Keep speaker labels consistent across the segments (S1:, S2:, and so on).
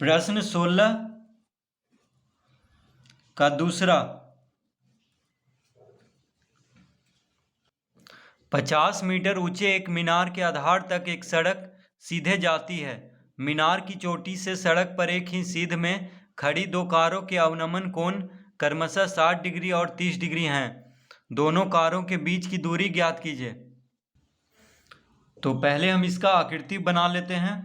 S1: प्रश्न 16 का दूसरा। 50 मीटर ऊंचे एक मीनार के आधार तक एक सड़क सीधे जाती है। मीनार की चोटी से सड़क पर एक ही सीध में खड़ी दो कारों के अवनमन कोण क्रमशः 60 डिग्री और 30 डिग्री हैं। दोनों कारों के बीच की दूरी ज्ञात कीजिए। तो पहले हम इसका आकृति बना लेते हैं।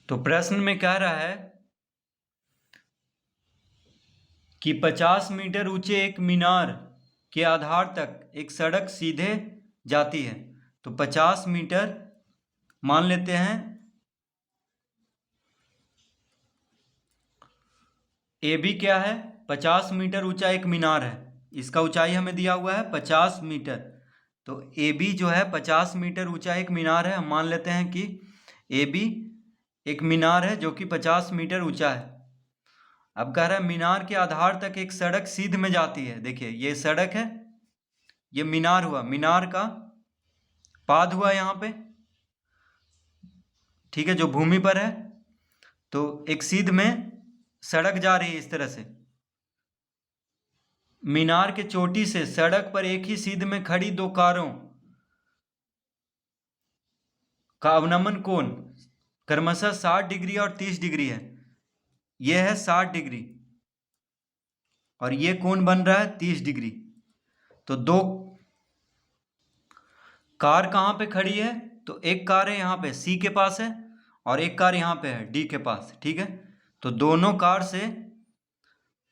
S1: तो प्रश्न में कह रहा है कि 50 मीटर ऊंचे एक मीनार के आधार तक एक सड़क सीधे जाती है। तो 50 मीटर मान लेते हैं। ए बी क्या है? 50 मीटर ऊंचा एक मीनार है। इसका ऊंचाई हमें दिया हुआ है 50 मीटर। तो ए बी जो है 50 मीटर ऊंचा एक मीनार है। हम मान लेते हैं कि ए बी एक मीनार है जो कि 50 मीटर ऊंचा है। अब कह रहा है मीनार के आधार तक एक सड़क सीध में जाती है। देखिए ये सड़क है, ये मीनार हुआ, मीनार का पाद हुआ यहाँ पे, ठीक है, जो भूमि पर है। तो एक सीध में सड़क जा रही है इस तरह से। मीनार के चोटी से सड़क पर एक ही सीध में खड़ी दो कारों का अवनमन कोण क्रमशः 60 डिग्री और 30 डिग्री है। यह है 60 डिग्री और ये कोण बन रहा है 30 डिग्री। तो दो कार कहाँ पे खड़ी है? तो एक कार है यहाँ पे सी के पास है और एक कार यहाँ पे है डी के पास, ठीक है। तो दोनों कार से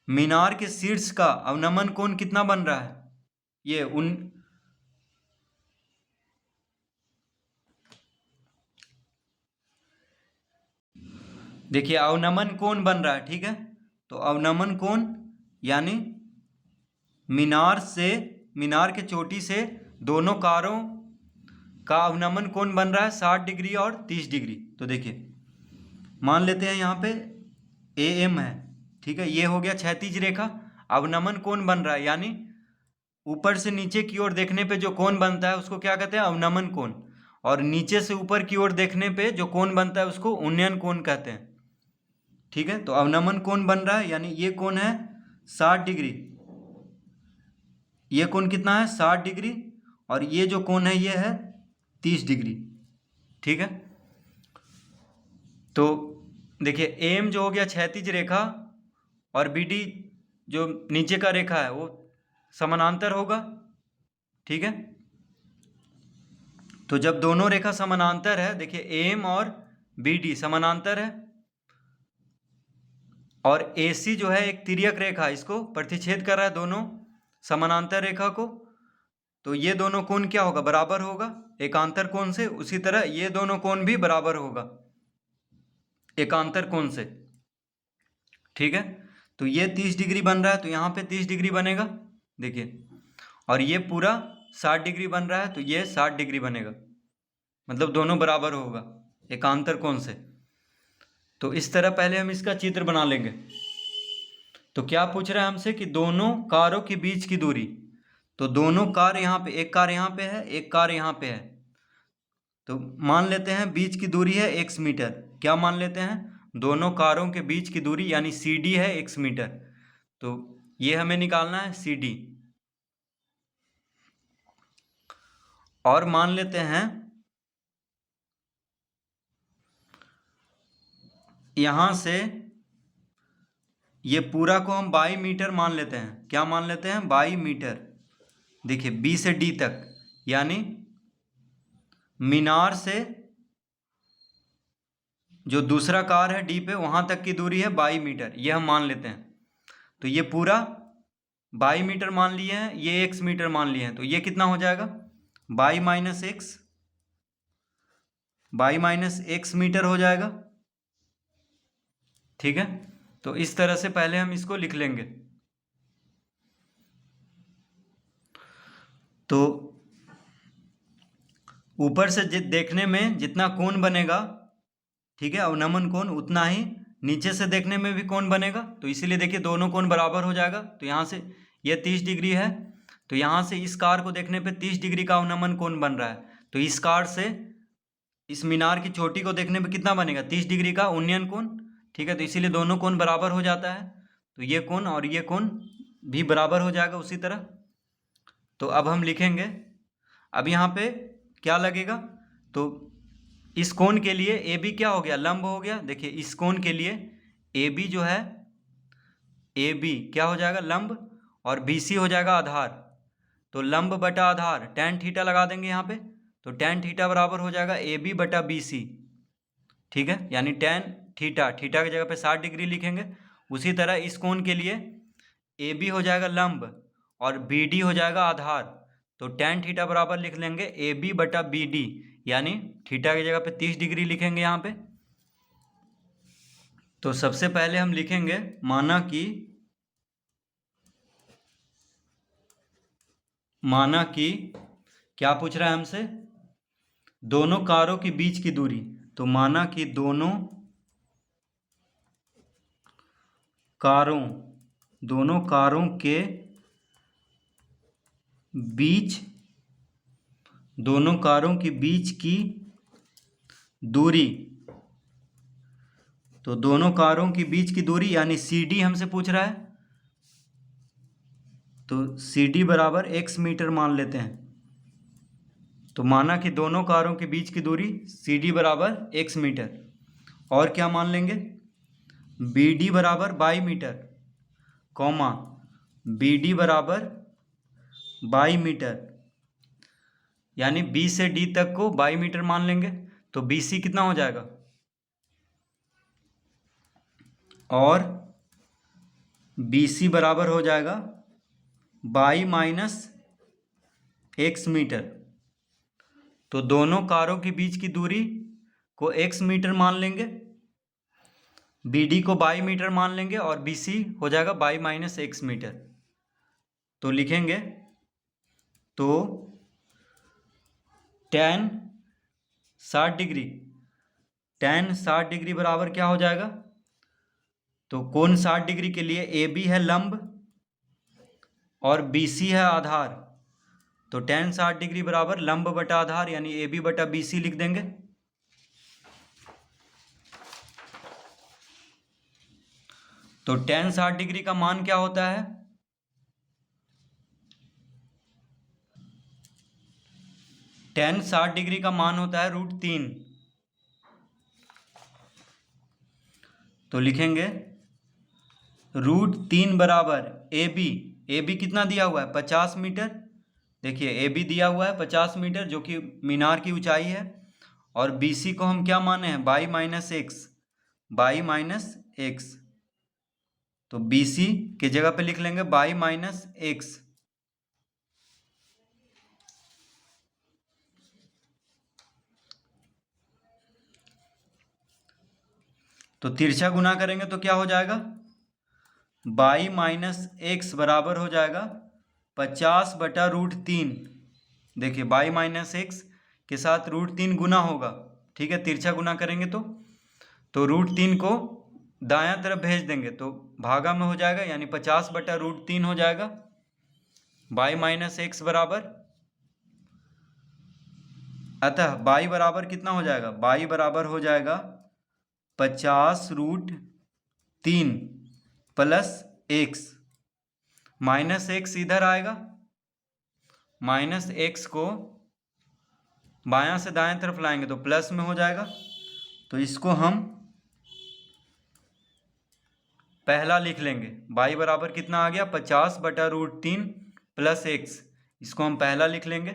S1: मीनार के शीर्ष का अवनमन कोण कितना बन रहा है? ये देखिए अवनमन कोण बन रहा है, ठीक है। तो अवनमन कोण यानी मीनार के चोटी से दोनों कारों का अवनमन कोण बन रहा है 60 डिग्री और 30 डिग्री। तो देखिए मान लेते हैं यहाँ पे ए एम है, ठीक है। ये हो गया क्षैतिज रेखा। अवनमन कोण बन रहा है यानी ऊपर से नीचे की ओर देखने पे जो कोण बनता है उसको क्या कहते हैं? अवनमन कोण। और नीचे से ऊपर की ओर देखने पे जो कोण बनता है उसको उन्नयन कोण कहते हैं, ठीक है। तो अवनमन कोण बन रहा है यानी ये कोण है 60 डिग्री। ये कोण कितना है? 60 डिग्री। और ये जो कोण है ये है 30 डिग्री, ठीक है। तो देखिए एम जो हो गया क्षैतिज रेखा और बी डी जो नीचे का रेखा है वो समानांतर होगा, ठीक है। तो जब दोनों रेखा समानांतर है, देखिए एम और बी डी समानांतर है और ए सी जो है एक तिर्यक रेखा, इसको प्रतिच्छेद कर रहा है दोनों समानांतर रेखा को। तो ये दोनों कोण क्या होगा? बराबर होगा एकांतर कोण से। उसी तरह ये दोनों कोण भी बराबर होगा एकांतर कोण से, ठीक है। तो ये 30 डिग्री बन रहा है तो यहाँ पे 30 डिग्री बनेगा, देखिए। और ये पूरा 60 डिग्री बन रहा है तो ये 60 डिग्री बनेगा, मतलब दोनों बराबर होगा एकांतर कोण से। तो इस तरह पहले हम इसका चित्र बना लेंगे। तो क्या पूछ रहा है हमसे कि दोनों कारों के बीच की दूरी। तो दोनों कार यहाँ पे, एक कार यहाँ पे है, एक कार यहाँ पे है। तो मान लेते हैं बीच की दूरी है x मीटर। क्या मान लेते हैं? दोनों कारों के बीच की दूरी यानी सी डी है x मीटर। तो ये हमें निकालना है सी डी। और मान लेते हैं यहां से ये पूरा को हम 22 मीटर मान लेते हैं। क्या मान लेते हैं? 22 मीटर। देखिए बी से डी तक यानी मीनार से जो दूसरा कार है डी पे वहां तक की दूरी है 22 मीटर, ये हम मान लेते हैं। तो ये पूरा 22 मीटर मान लिए हैं, ये x मीटर मान लिए हैं। तो ये कितना हो जाएगा? 22 minus x, 22 minus x metre हो जाएगा, ठीक है। तो इस तरह से पहले हम इसको लिख लेंगे। तो ऊपर से देखने में जितना कोण बनेगा, ठीक है, अवनमन कोण, उतना ही नीचे से देखने में भी कोण बनेगा। तो इसीलिए देखिए दोनों कोण बराबर हो जाएगा। तो यहाँ से ये 30 डिग्री है, तो यहाँ से इस कार को देखने पे 30 डिग्री का अवनमन कोण बन रहा है। तो इस कार से इस मीनार की चोटी को देखने पे कितना बनेगा, 30 डिग्री का उन्नयन कोण, ठीक है। तो इसीलिए दोनों कोण बराबर हो जाता है। तो ये कोण और ये कोण भी बराबर हो जाएगा उसी तरह। तो अब हम लिखेंगे, अब यहाँ पे क्या लगेगा, तो इस कोण के लिए ए बी क्या हो गया, लंब हो गया। देखिए इस कोण के लिए ए बी जो है, ए बी क्या हो जाएगा, लंब, और बी सी हो जाएगा आधार। तो लंब बटा आधार tan थीटा लगा देंगे यहाँ पे। तो tan थीटा बराबर हो जाएगा ए बी बटा बी सी, ठीक है, यानी tan थीटा, थीटा की जगह पे 60 डिग्री लिखेंगे। उसी तरह इस कोण के लिए ए बी हो जाएगा लंब और बी डी हो जाएगा आधार। तो tan थीटा बराबर लिख लेंगे ए बी बटा बी डी, यानी थीटा की जगह पे 30 डिग्री लिखेंगे यहाँ पे। तो सबसे पहले हम लिखेंगे, माना कि क्या पूछ रहा है हमसे, दोनों कारों के बीच की दूरी। तो माना कि दोनों कारों के बीच की दूरी। तो दोनों कारों के बीच की दूरी यानी सी डी हमसे पूछ रहा है। तो सी डी बराबर x मीटर मान लेते हैं। तो माना कि दोनों कारों के बीच की दूरी सी डी बराबर x मीटर। और क्या मान लेंगे, बी डी बराबर 22 मीटर, कॉमा बी डी बराबर 22 मीटर, यानी बी से डी तक को 22 मीटर मान लेंगे। तो बी सी कितना हो जाएगा, और बी सी बराबर हो जाएगा 22 माइनस x मीटर। तो दोनों कारों के बीच की दूरी को x मीटर मान लेंगे, बी डी को 22 मीटर मान लेंगे, और बी सी हो जाएगा 22 माइनस x मीटर। तो लिखेंगे, तो tan 60 डिग्री बराबर क्या हो जाएगा, तो कोण 60 डिग्री के लिए ए बी है लंब और बी सी है आधार। तो tan 60 डिग्री बराबर लंब बटा आधार, यानी ए बी बटा बी सी लिख देंगे। तो tan 60 डिग्री का मान क्या होता है, tan 60 डिग्री का मान होता है √3। तो लिखेंगे √3 बराबर ए बी कितना दिया हुआ है, 50 मीटर। देखिए ए बी दिया हुआ है 50 मीटर, जो कि मीनार की ऊंचाई है। और बी सी को हम क्या माने हैं, 22 माइनस एक्स। तो बी सी की जगह पे लिख लेंगे 22 माइनस एक्स। तो तिरछा गुना करेंगे तो क्या हो जाएगा, 22 माइनस एक्स बराबर हो जाएगा 50 बटा √3। देखिए 22 माइनस एक्स के साथ √3 गुना होगा, ठीक है, तिरछा गुना करेंगे तो √3 को दायां तरफ भेज देंगे तो भागा में हो जाएगा, यानी 50 बटा √3 हो जाएगा। 22 माइनस एक्स बराबर, अतः 22 बराबर कितना हो जाएगा, 22 बराबर हो जाएगा 50 √3 प्लस एक्स। माइनस एक्स इधर आएगा, माइनस एक्स को बायां से दाएं तरफ लाएंगे तो प्लस में हो जाएगा। तो इसको हम पहला लिख लेंगे, y बराबर कितना आ गया, 50 बटा √3 प्लस एक्स। इसको हम पहला लिख लेंगे।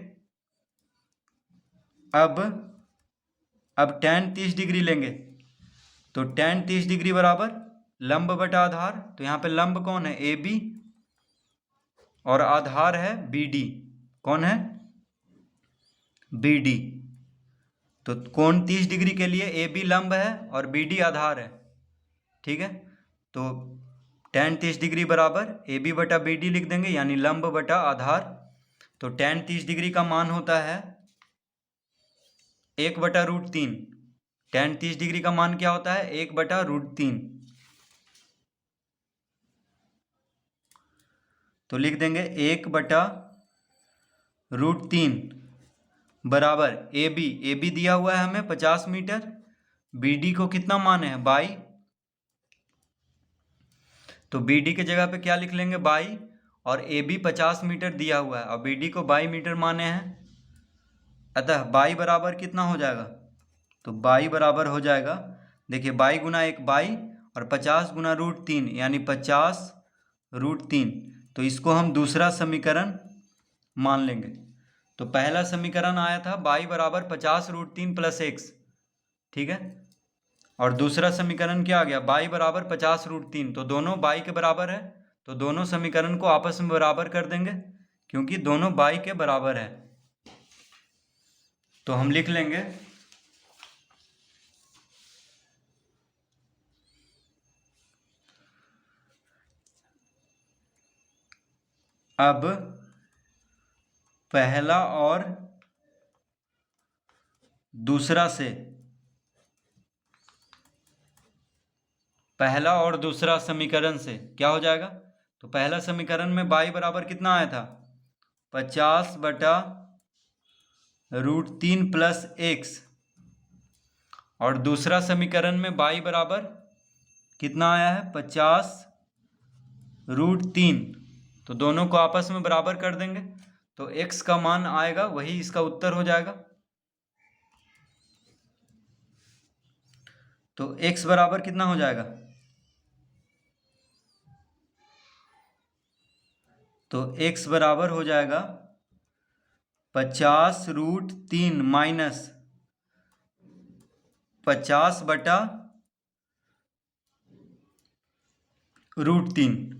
S1: अब tan 30 डिग्री लेंगे। तो tan 30 डिग्री बराबर लंब बटा आधार। तो यहाँ पे लंब कौन है, ए बी, और आधार है बी डी। कौन है, बी डी। तो कोण 30 डिग्री के लिए ए बी लंब है और बी डी आधार है, ठीक है। तो tan 30 डिग्री बराबर ए बी बटा बी डी लिख देंगे, यानी लंब बटा आधार तो tan 30 डिग्री का मान होता है 1/√3। tan 30 डिग्री का मान क्या होता है? 1/√3। तो लिख देंगे 1/√3 बराबर ए बी दिया हुआ है हमें 50 मीटर, बी डी को कितना माने हैं? 22। तो बी डी के जगह पे क्या लिख लेंगे? 22। और ए बी 50 मीटर दिया हुआ है और बी डी को 22 मीटर माने हैं, अतः 22 बराबर कितना हो जाएगा? तो 22 बराबर हो जाएगा, देखिए 22 गुना 1 22 और 50 गुना √3 यानी 50√3। तो इसको हम दूसरा समीकरण मान लेंगे। तो पहला समीकरण आया था 22 बराबर 50√3 + x, ठीक है। और दूसरा समीकरण क्या आ गया? 22 बराबर 50√3। तो दोनों 22 के बराबर है, तो दोनों समीकरण को आपस में बराबर कर देंगे क्योंकि दोनों 22 के बराबर है। तो हम लिख लेंगे अब पहला और दूसरा समीकरण से क्या हो जाएगा? तो पहला समीकरण में 22 बराबर कितना आया था? 50/√3 + x। और दूसरा समीकरण में 22 बराबर कितना आया है? 50√3। तो दोनों को आपस में बराबर कर देंगे तो x का मान आएगा, वही इसका उत्तर हो जाएगा। तो x बराबर कितना हो जाएगा? तो x बराबर हो जाएगा 50√3 माइनस 50/√3।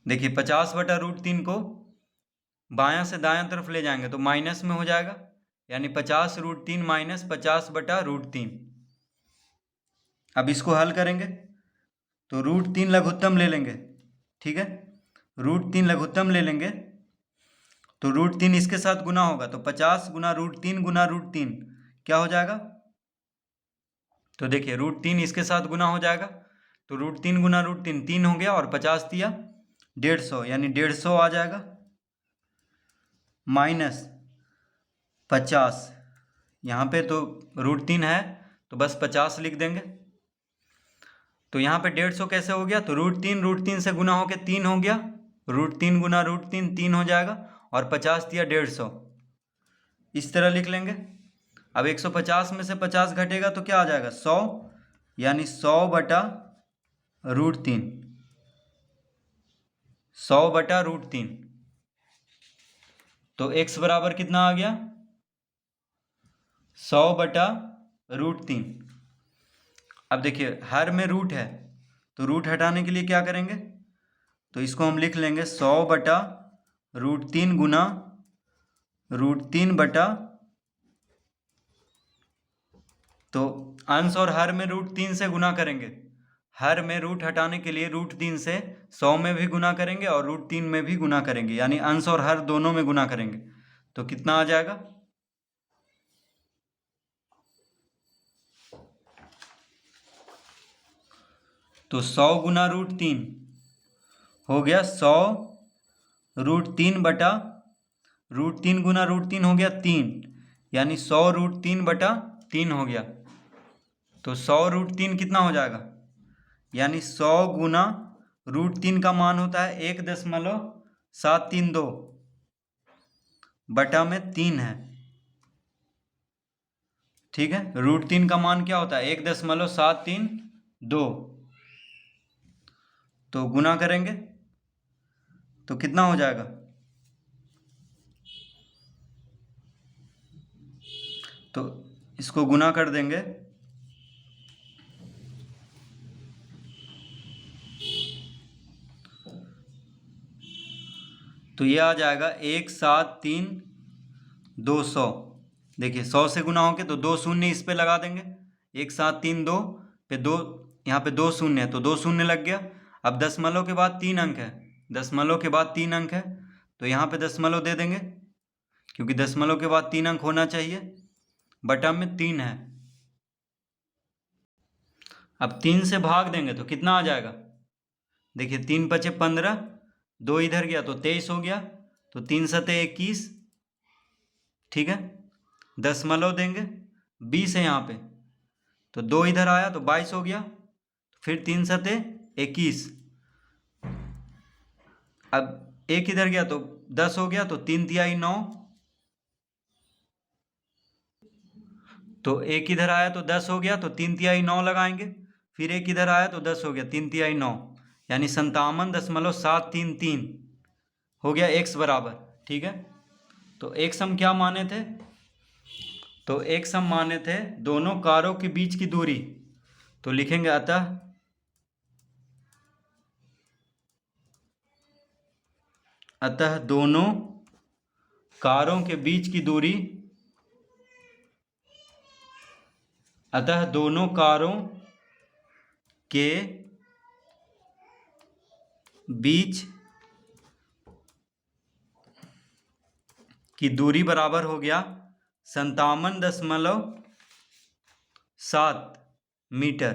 S1: देखिए 50/√3 को बायां से दायां तरफ ले जाएंगे तो माइनस में हो जाएगा, यानी 50√3 माइनस 50/√3। अब इसको हल करेंगे तो √3 लघुत्तम ले लेंगे, ठीक है। √3 लघुत्तम ले लेंगे तो √3 इसके साथ गुना होगा तो 50 गुना √3 गुना √3 क्या हो जाएगा? तो देखिए √3 इसके साथ गुना हो जाएगा तो √3 गुना √3 3 हो गया और 50 दिया 150, यानी 150 आ जाएगा माइनस 50। यहाँ पे तो √3 है तो बस 50 लिख देंगे। तो यहाँ पे 150 कैसे हो गया? तो √3 से गुना होके 3 हो गया, √3 गुना √3 3 हो जाएगा और 50 दिया 150, इस तरह लिख लेंगे। अब 150 में से 50 घटेगा तो क्या आ जाएगा? 100, यानी 100/√3। 100/√3। तो x बराबर कितना आ गया? 100/√3। अब देखिए हर में रूट है तो रूट हटाने के लिए क्या करेंगे? तो इसको हम लिख लेंगे 100/√3 गुना √3 तो अंश और हर में √3 से गुना करेंगे। हर में रूट हटाने के लिए √3 से 100 में भी गुना करेंगे और √3 में भी गुना करेंगे, यानी अंश और हर दोनों में गुना करेंगे। तो कितना आ जाएगा? तो 100 गुना √3 हो गया 100√3 गुना √3 हो गया 3, यानी 100√3/3 हो गया। तो 100√3 कितना हो जाएगा? यानी 100 गुना √3 का मान होता है 1.732 बटा में 3 है, ठीक है। √3 का मान क्या होता है? 1.732। तो गुना करेंगे तो कितना हो जाएगा? तो इसको गुना कर देंगे तो ये आ जाएगा 1,732,200। देखिए 100 से गुना होके तो 2 शून्य इस पे लगा देंगे, 1,732 पे 2, यहाँ पे 2 शून्य है तो 2 शून्य लग गया। अब दशमलव के बाद 3 अंक है, दशमलव के बाद 3 अंक है तो यहाँ पे दशमलव दे देंगे क्योंकि दशमलव के बाद 3 अंक होना चाहिए, बटा में 3 है। अब 3 से भाग देंगे तो कितना आ जाएगा, देखिए 3 पचे 15, 2 इधर गया तो 23 हो गया, तो 3 सते 21, ठीक है। दशमलव देंगे, 20 है यहाँ पे, तो 2 इधर आया तो 22 हो गया, फिर 3 सते 21, अब 1 इधर गया तो 10 हो गया, तो 3 तिहाई 9, तो 1 इधर आया तो 10 हो गया, तो 3 तिहाई 9 लगाएंगे, फिर 1 इधर आया तो 10 हो गया, 3 तिहाई 9, यानी 57.733 हो गया x बराबर, ठीक है। तो x हम क्या माने थे, तो x हम माने थे दोनों कारों के बीच की दूरी, तो लिखेंगे अतः दोनों कारों के बीच की दूरी, अतः दोनों कारों के बीच की दूरी बराबर हो गया 57.7 मीटर।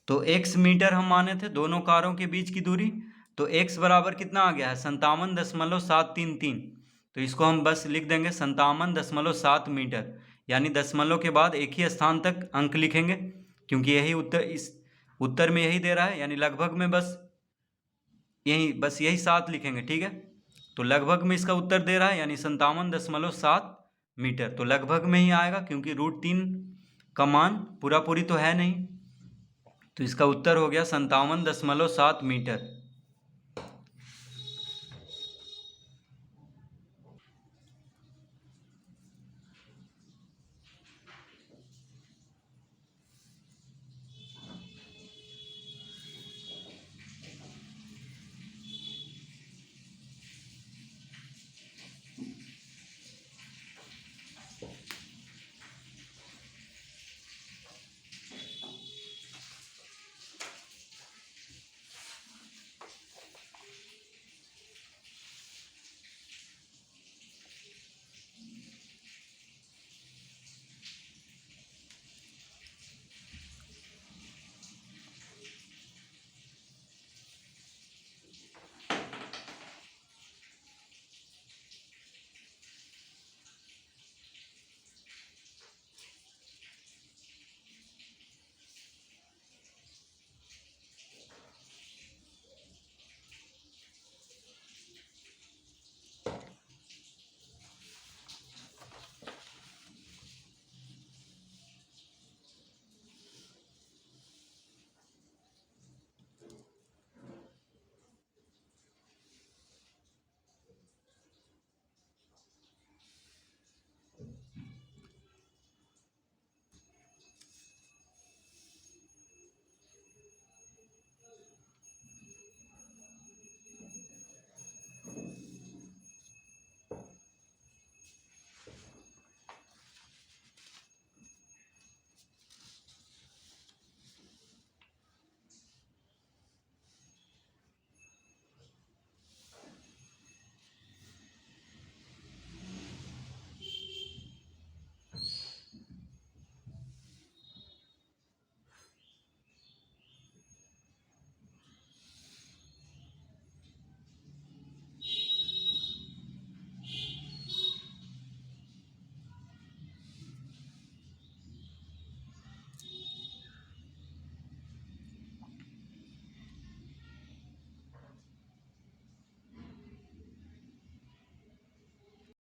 S1: तो x मीटर हम माने थे दोनों कारों के बीच की दूरी, तो x बराबर कितना आ गया है 57.733, तो इसको हम बस लिख देंगे 57.7 मीटर, यानी दशमलव के बाद एक ही स्थान तक अंक लिखेंगे, क्योंकि यही उत्तर, इस उत्तर में यही दे रहा है, यानी लगभग में बस यही 7 लिखेंगे, ठीक है। तो लगभग में इसका उत्तर दे रहा है, यानी 57.7 मीटर, तो लगभग में ही आएगा, क्योंकि √3 का मान पूरा पूरी तो है नहीं, तो इसका उत्तर हो गया 57.7 मीटर।